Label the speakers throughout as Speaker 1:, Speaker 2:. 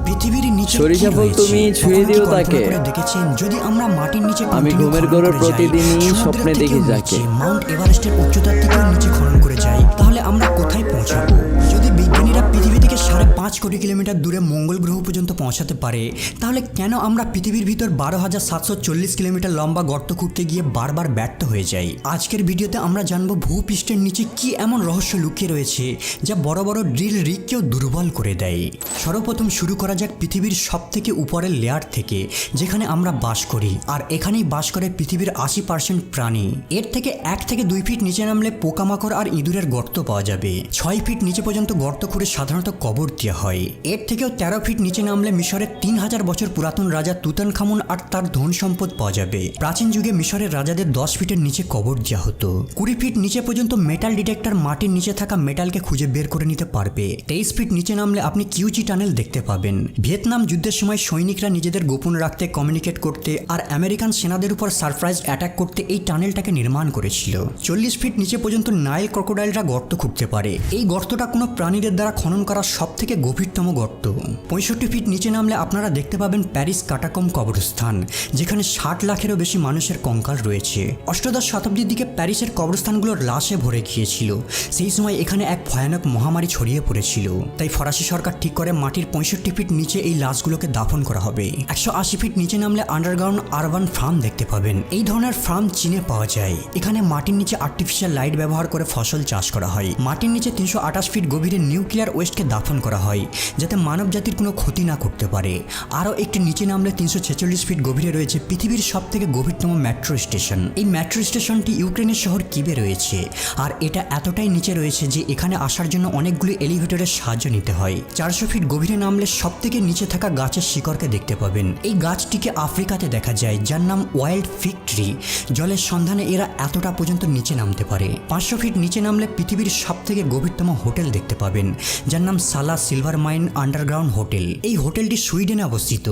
Speaker 1: পৃথিবীর নিচে
Speaker 2: সরিষা ফুল তুমি ছুঁয়ে দিও তাকে।
Speaker 1: দেখেছেন যদি আমরা মাটির নিচে
Speaker 2: আমি ঘুমের ঘরে প্রতিদিনই স্বপ্নে দেখি যাকে।
Speaker 1: মাউন্ট এভারেস্টের উচ্চতার থেকেও নিচে খনন করে যাই, তাহলে আমরা কোথায় পৌঁছাবো? যদি বিজ্ঞানীরা পৃথিবী থেকে 5.5 কোটি কিলোমিটার দূরে মঙ্গল গ্রহ পর্যন্ত পৌঁছাতে পারে, তাহলে কেন আমরা পৃথিবীর ভিতর 12,740 কিলোমিটার লম্বা গর্ত খুঁড়তে গিয়ে বারবার ব্যর্থ হয়ে যাই? আজকের ভিডিওতে আমরা জানবো ভূপৃষ্ঠের নিচে কি এমন রহস্য লুকিয়ে রয়েছে যা বড় বড় ড্রিল রিগকেও দুর্বল করে দেয়। সর্বপ্রথম শুরু করা যাক পৃথিবীর সব থেকে উপরের লেয়ার থেকে, যেখানে আমরা বাস করি, আর এখানেই বাস করে পৃথিবীর 80% প্রাণী। এর থেকে 1 থেকে 2 ফিট নিচে নামলে পোকামাকড় আর ইঁদুরের গর্ত পাওয়া যাবে। 6 ফিট নিচে পর্যন্ত গর্ত খুঁড়ে সাধারণত কবর দেওয়া হয়। এর থেকেও 13 ফিট নিচে নামলে মিশরের 3000 বছর পুরাতন রাজা তুতানখামুন আর তার ধন সম্পদ পাওয়া যাবে। প্রাচীন যুগে মিশরের রাজাদের 10 ফিটের নিচে কবর দেওয়া হতো। 20 ফিট নিচে পর্যন্ত মেটাল ডিটেক্টর মাটির নিচে থাকা মেটালকে খুঁজে বের করে নিতে পারবে। 23 ফিট নিচে নামলে আপনি কিউচি টানেল দেখতে পাবেন। ভিয়েতনাম যুদ্ধের সময় সৈনিকরা নিজেদের গোপন রাখতে, কমিউনিকেট করতে আর আমেরিকান সেনাদের উপর সারপ্রাইজ অ্যাটাক করতে এই টানেলটাকে নির্মাণ করেছিল। 40 ফিট নিচে পর্যন্ত নাইল ক্রোকোডাইলরা গর্ত খুঁড়তে পারে। এই গর্তটা কোনো প্রাণীদের দ্বারা খনন করা সব থেকে গভীরতম গর্ত। 65 ফিট নিচে নামলে আপনারা দেখতে পাবেন প্যারিস কাটাকম কবরস্থান, যেখানে 60 লাখেরও বেশি মানুষের কঙ্কাল রয়েছে। অষ্টাদশ শতাব্দীর দিকে প্যারিসের কবরস্থানগুলো লাশে ভরে গিয়েছিল। সেই সময় এখানে এক ভয়ানক মহামারী ছড়িয়ে পড়েছিল। তাই ফরাসি সরকার ঠিক করে মাটির 65 ফিট নিচে এই লাশগুলোকে দাফন করা হবে। 180 ফিট নিচে নামলে আন্ডারগ্রাউন্ড আরবান ফার্ম দেখতে পাবেন। এই ধরনের ফার্ম চীনে পাওয়া যায়। এখানে মাটির নিচে আর্টিফিশিয়াল লাইট ব্যবহার করে ফসল চাষ করা হয়। মাটির নিচে 328 ফিট গভীরে নিউক্লিয়ার ওয়েস্টকে দাফন করা হয়, যাতে মানব জাতির কোনো ক্ষতি না করতে পারে। আরও একটি নিচে নামলে 346 ফিট গভীরে রয়েছে পৃথিবীর সব থেকে গভীরতম মেট্রো স্টেশন। এই মেট্রো স্টেশনটি ইউক্রেনের শহর কিবে রয়েছে, আর এটা এতটাই নিচে রয়েছে যে এখানে আসার জন্য অনেকগুলি এলিভেটরের সাহায্য নিতে হয়। 400 ফিট গভীরে নামলে সব থেকে নিচে থাকা গাছের শিকড়কে দেখতে পাবেন। এই গাছটিকে আফ্রিকাতে দেখা যায়, যার নাম ওয়াইল্ড ফিগ ট্রি। জলের সন্ধানে এরা এতটা পর্যন্ত নিচে নামতে পারে। 500 ফিট নিচে নামলে পৃথিবীর সব থেকে গভীরতম হোটেল দেখতে পাবেন, যার নাম সালা সিলভার মাইন আন্ডারগ্রাউন্ড হোটেল। এই হোটেলটি সুইডেনে অবস্থিত।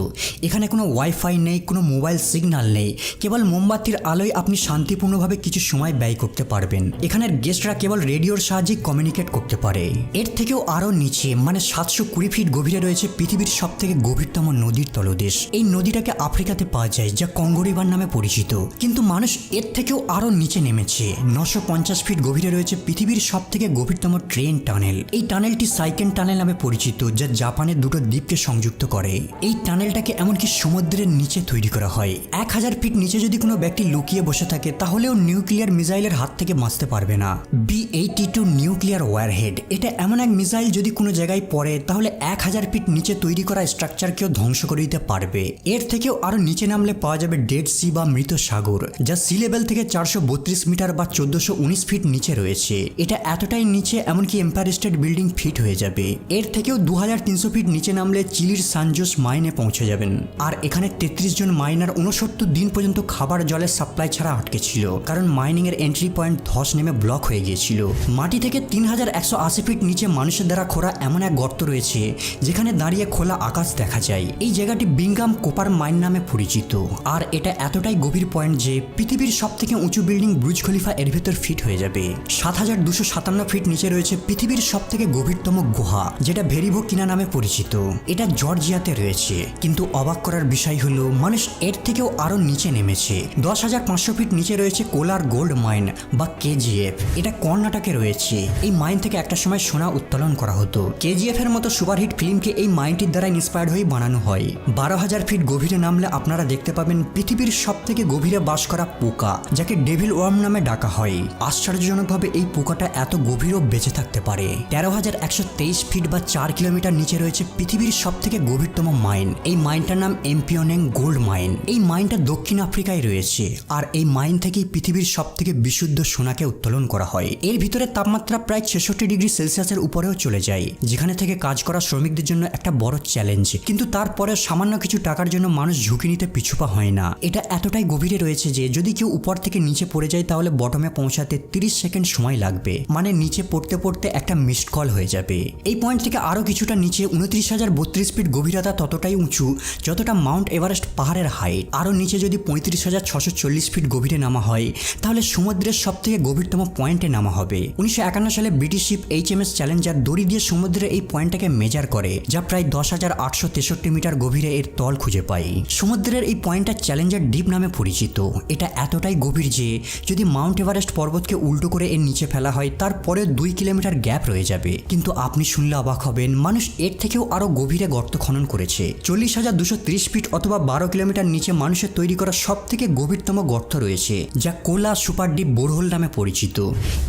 Speaker 1: এখানে কোনো ওয়াইফাই নেই, কোনো মোবাইল সিগন্যাল নেই। কেবল মোমবাতির আলোয় আপনি শান্তিপূর্ণভাবে কিছু সময় ব্যয় করতে পারবেন। এখানের গেস্টরা কেবল রেডিওর সাহায্যে কমিউনিকেট করতে পারে। এর থেকেও আরও নিচে মানে 720 ফিট গভীরে রয়েছে পৃথিবীর সব থেকে গভীরতম নদীর তলদেশ। এই নদীটাকে আফ্রিকাতে পাওয়া যায়, যা কঙ্গো রিভার নামে পরিচিত। কিন্তু মানুষ এর থেকেও আরও নিচে নেমেছে। 950 ফিট গভীরে রয়েছে পৃথিবীর সব থেকে গভীরতম ট্রেন টানেল। এই টানেলটি সাইকেন টানেল নামে পরিচিত, যা জাপানের দুটো দ্বীপকে সংযুক্ত করে। এই টানেলটাকে এমনকি সমুদ্রের নিচে তৈরি করা হয়। 1000 ফিট নিচে যদি কোনো ব্যক্তি লুকিয়ে বসে থাকে, তাহলেও নিউক্লিয়ার মিসাইলের হাত থেকে বাঁচতে পারবে না। B-82 নিউক্লিয়ার ওয়ারহেড, এটা এমন এক মিসাইল যদি কোনো জায়গায় পড়ে, তাহলে 1000 ফিট নিচে তৈরি করা স্ট্রাকচারকেও ধ্বংস করে দিতে পারবে। এর থেকেও আরো নিচে নামলে পাওয়া যাবে ডেড সি বা মৃত সাগর, যা সি লেভেল থেকে 432 মিটার বা 1419 ফিট নিচে রয়েছে। এটা এতটাই নিচে এমনকি এম্পায়ার স্টেট বিল্ডিং ফিট হয়ে যাবে। এর থেকেও 2300 ফিট নিচে নামলে চিলির সানজোস মাইনে পৌঁছে যাবেন। আর এখানে 33 জন মাইনার 69 দিন পর্যন্ত খাবার জলের সাপ্লাই ছাড়া আটকে ছিল, কারণ মাইনিং এর এন্ট্রি পয়েন্ট ধস নেমে ব্লক হয়ে গিয়েছিল। মাটি থেকে 3180 ফিট নিচে মানুষের দ্বারা খোঁড়া এমন এক গর্ত রয়েছে, যেখানে দাঁড়িয়ে খোলা আকাশ দেখা যায়। এই জায়গাটি বিংগাম কোপার মাইন নামে পরিচিত। আর এটা এতটাই গভীর পয়েন্ট যে পৃথিবীর সব থেকে উঁচু বিল্ডিং বুর্জ খলিফা এর ভেতর ফিট হয়ে যাবে। 7257 ফিট নিচে রয়েছে পৃথিবীর সব থেকে গভীরতম গুহা, যেটা ভেরিভো কিনা নামে পরিচিত। এটা জর্জিয়াতে রয়েছে। কিন্তু অবাক করার বিষয় হলো মানুষ এর থেকেও আরো নিচে নেমেছে। 10,500 ফিট নিচে রয়েছে কোলার গোল্ড মাইন বা KGF। এটা কর্ণাটকে রয়েছে। এই মাইন থেকে একটা সময় সোনা উত্তোলন করা হতো। KGF এর মতো সুপারহিট ফিল্মকে এই মাইনটির দ্বারা ইন্সপায়ার্ড হয়ে বানানো হয়। 12,000 ফিট গভীরে নামলে আপনারা দেখতে পাবেন পৃথিবীর সব থেকে গভীরে বাস করা পোকা, যাকে ডেভিল ওয়ার্ম নামে ডাকা হয়। আশ্চর্যজনকভাবে এই পোকাটা এত গভীরও বেঁচে থাকতে পারে। 13,123 ফিট বা 4 কিলোমিটার নিচে রয়েছে পৃথিবীর সব থেকে গভীরতম মাইন। এই মাইনটার নাম এমপিওনেং গোল্ড মাইন। এই মাইনটা দক্ষিণ আফ্রিকায় রয়েছে। আর এই মাইন থেকেই পৃথিবীর সব থেকে বিশুদ্ধ সোনাকে উত্তোলন করা হয়। এর ভিতরে তাপমাত্রা প্রায় 66 ডিগ্রি সেলসিয়াসের উপরেও চলে যায়, যেখানে থেকে কাজ করা শ্রমিকদের জন্য একটা বড় চ্যালেঞ্জ। কিন্তু তারপরে সামান্য কিছু টাকার জন্য মানুষ ঝুঁকি নিতে পিছুপা হয় না। এটা এতটাই গভীরে রয়েছে যে যদি কেউ উপর থেকে নিচে পড়ে যায়, তাহলে বটমে পৌঁছাতে 30 সেকেন্ড সময় লাগবে। মানে নিচে পড়তে পড়তে একটা মিসড কল হয়ে যাবে। এই পয়েন্ট থেকে আরো কিছুটা নিচে 29,032 ফিট গভীরতা ততটাই উঁচু যতটা মাউন্ট এভারেস্ট পাহাড়ের হাইট। আরো নিচে যদি 35,640 ফিট গভীরে নামা হয়, তাহলে সমুদ্রের সব থেকে গভীরতম পয়েন্টে নামা হবে। 1951 সালে ব্রিটিশ শিপ HMS চ্যালেঞ্জার দড়ি দিয়ে সমুদ্রের এই পয়েন্টটাকে মেজার করে, যা প্রায় 10 10,863 মিটার গভীরে এর তল খুঁজে পাই। সমুদ্রের এই পয়েন্টটা চ্যালেঞ্জার ডিপ নামে পরিচিত। এটা এতটাই গভীর যে যদি মাউন্ট এভারেস্ট পর্বতকে উল্টো করে এর নিচে ফেলা হয় তারপরে 2 কিলোমিটার গ্যাপ রয়ে যাবে। কিন্তু আপনি শুনলে অবাক হবেন, মানুষ এর থেকেও আরো গভীরে গর্ত খনন করেছে। 40,230 ফিট অথবা 12 কিলোমিটার নিচে মানুষের তৈরি করা সব থেকে গভীরতম গর্ত রয়েছে, যা কোলা সুপার ডিপ বোরহোল নামে পরিচিত।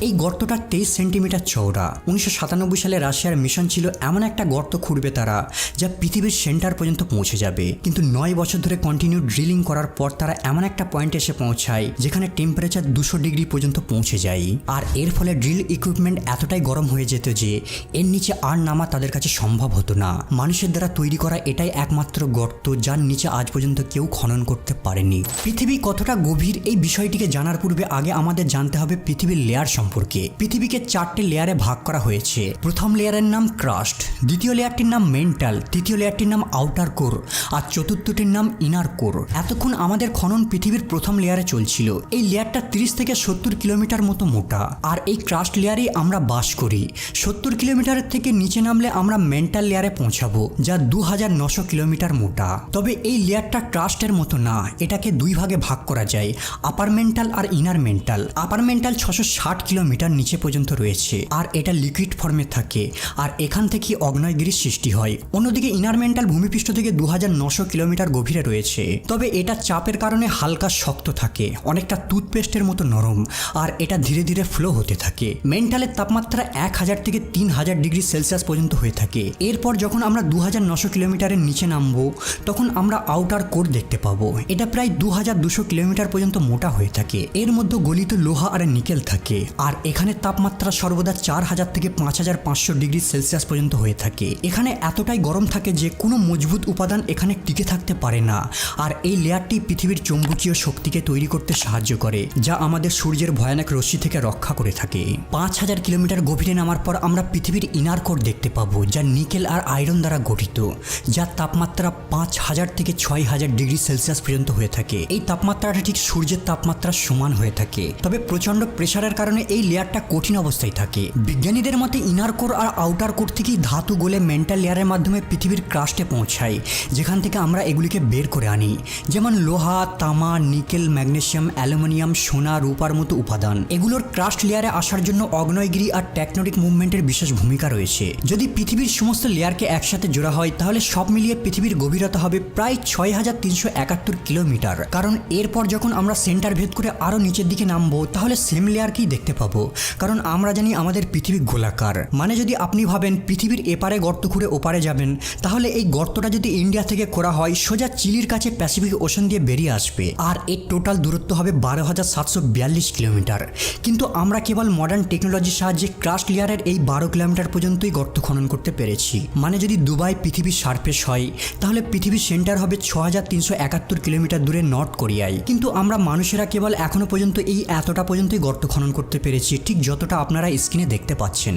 Speaker 1: এই গর্তটা 23 সেন্টিমিটার চওড়া। 1997 সালে রাশিয়ার মিশন ছিল এমন একটা গর্ত খুঁড়বে তারা যা পৃথিবীর সেন্টার পর্যন্ত পৌঁছে যাবে। কিন্তু 9 বছর ধরে কন্টিনিউ ড্রিলিং করার পর তারা এমন একটা পয়েন্টে এসে পৌঁছায় যেখানে টেম্পারেচার 200 ডিগ্রি পর্যন্ত পৌঁছে যায়। আর এর ফলে ড্রিল ইকুইপমেন্ট এতটাই গরম হয়ে যেত যে এর নিচে আর নামা তাদের কাছে সম্ভব হতো না। মানুষের দ্বারা তৈরি করা এটাই একমাত্র গর্ত যার নিচে আজ পর্যন্ত কেউ খনন করতে পারেনি। পৃথিবী কতটা গভীর এই বিষয়টিকে জানার পূর্বে আগে আমাদের জানতে হবে পৃথিবীর লেয়ার সম্পর্কে। পৃথিবীকে 4টে লেয়ারে ভাগ করা হয়েছে। প্রথম লেয়ারের নাম ক্রাস্ট, দ্বিতীয় লেয়ারটির নাম মেন্টাল, তৃতীয় লেয়ারটির নাম আউটার কোর আর চতুর্থটির নাম ইনার কোর। এতক্ষণ আমাদের খনন পৃথিবীর প্রথম লেয়ারে চলছিল। এই লেয়ারটা 30 থেকে 70 কিলোমিটার মতো মোটা। আর এই ক্রাস্ট লেয়ারেই আমরা বাস করি। 70 কিলোমিটারের থেকে নিচে নামলে আমরা মেন্টাল লেয়ারে পৌঁছাবো, যা 2900 কিলোমিটার মোটা। তবে এই লেয়ারটা ক্রাস্টের মতো না, এটাকে 2 ভাগে ভাগ করা যায়, আপার মেন্টাল আর ইনার মেন্টাল। আপার মেন্টাল 660 কিলোমিটার নিচে পর্যন্ত রয়েছে আর এটা লিকুইড ফর্মে থাকে আর এখান থেকে আগ্নেয়গিরির সৃষ্টি হয়। অন্যদিকে ইনার মেন্টাল ভূমিপৃষ্ঠ থেকে 2900 কিলোমিটার গভীরে রয়েছে। তবে এটা চাপের কারণে হালকা শক্ত থাকে, অনেকটা টুথপেস্টের মতো নরম, আর এটা ধীরে ধীরে ফ্লো হতে থাকে। মেন্টালের তাপমাত্রা 1000 থেকে 3000 ডিগ্রি সেলসিয়াস পর্যন্ত হয়ে থাকে। এরপর যখন আমরা 2900 কিলোমিটারের নিচে নামবো তখন আমরা আউটার কোর দেখতে পাবো। এটা প্রায় 2200 কিলোমিটার পর্যন্ত মোটা হয়ে থাকে। এর মধ্যে গলিত লোহা আর নিকেল থাকে আর এখানে তাপমাত্রা সর্বদা 4000 থেকে 5500 ডিগ্রি সেলসিয়াস পর্যন্ত হয়ে থাকে। এখানে এতটাই গরম থাকে যে কোনো মজবুত উপাদান এখানে টিকে থাকতে পারে না। আর এই লেয়ারটি পৃথিবীর চৌম্বকীয় শক্তিকে তৈরি করতে সাহায্য করে, যা আমাদের সূর্যের ভয়ানক রশ্মি থেকে রক্ষা করে থাকে। 5000 কিলোমিটার গভীরে নামার পর আমরা পৃথিবীর ইনার কোর দেখতে পাবো, যা নিকেল আর আয়রন দ্বারা গঠিত, যার তাপমাত্রা 5000 থেকে 6000 ডিগ্রি সেলসিয়াস পর্যন্ত হয়ে থাকে। এই তাপমাত্রাটা ঠিক সূর্যের তাপমাত্রার সমান হয়ে থাকে। তবে প্রচন্ড প্রেসারের কারণে এই লেয়ারটা কঠিন অবস্থায় থাকে। বিজ্ঞানীদের মতে ইনার কোর আর আউটার কোর থেকেই ধাতু গলে মেন্টাল লেয়ারের মাধ্যমে পৃথিবীর ক্রাস্টে পৌঁছায়, যেখান থেকে আমরা এগুলিকে বের করে আনি, যেমন লোহা, তামা, নিকেল, ম্যাগনেসিয়াম, অ্যালুমিনিয়াম, সোনা, রূপার মতো উপাদান। এগুলোর ক্রাস্ট লেয়ারে আসার জন্য আগ্নেয়গিরি আর টেকটনিক মুভমেন্টের বিশেষ ভূমিকা রয়েছে। যদি পৃথিবীর সমস্ত লেয়ারকে একসাথে জোড়া হয় তাহলে সব মিলিয়ে পৃথিবীর গভীরতা হবে প্রায় 6371 কিলোমিটার। কারণ এরপর যখন আমরা সেন্টার ভেদ করে আরো নিচের দিকে নামবো তাহলে সেম লেয়ারকেই দেখতে পাবো। কারণ আমরা জানি আমাদের পৃথিবী গোলাকার। মানে যদি আপনি ভাবেন পৃথিবীর এপারে গর্ত খুঁড়ে ওপারে যাবেন, তাহলে এই গর্তটা যদি ইন্ডিয়া থেকে করা হয় সোজা চিলির কাছে প্যাসিফিক ওশান দিয়ে বেরিয়ে আসবে আর এর টোটাল দূরত্ব হবে 12,742 কিলোমিটার। কিন্তু আমরা কেবল মডার্ন টেকনোলজির সাহায্যে ক্রাস্ট লেয়ারের এই 12 কিলোমিটার পর্যন্তই গর্ত খনন করতে পেরেছি। মানে যদি দুবাই পৃথিবীর সারফেস হয় তাহলে পৃথিবীর সেন্টার হবে 6371 কিলোমিটার দূরে নর্থ কোরিয়ায়। কিন্তু আমরা মানুষেরা কেবল এখনো পর্যন্ত এই এতটা পর্যন্তই গর্ত খনন করতে পেরেছি, ঠিক যতটা আপনারা স্ক্রিনে দেখতে পাচ্ছেন।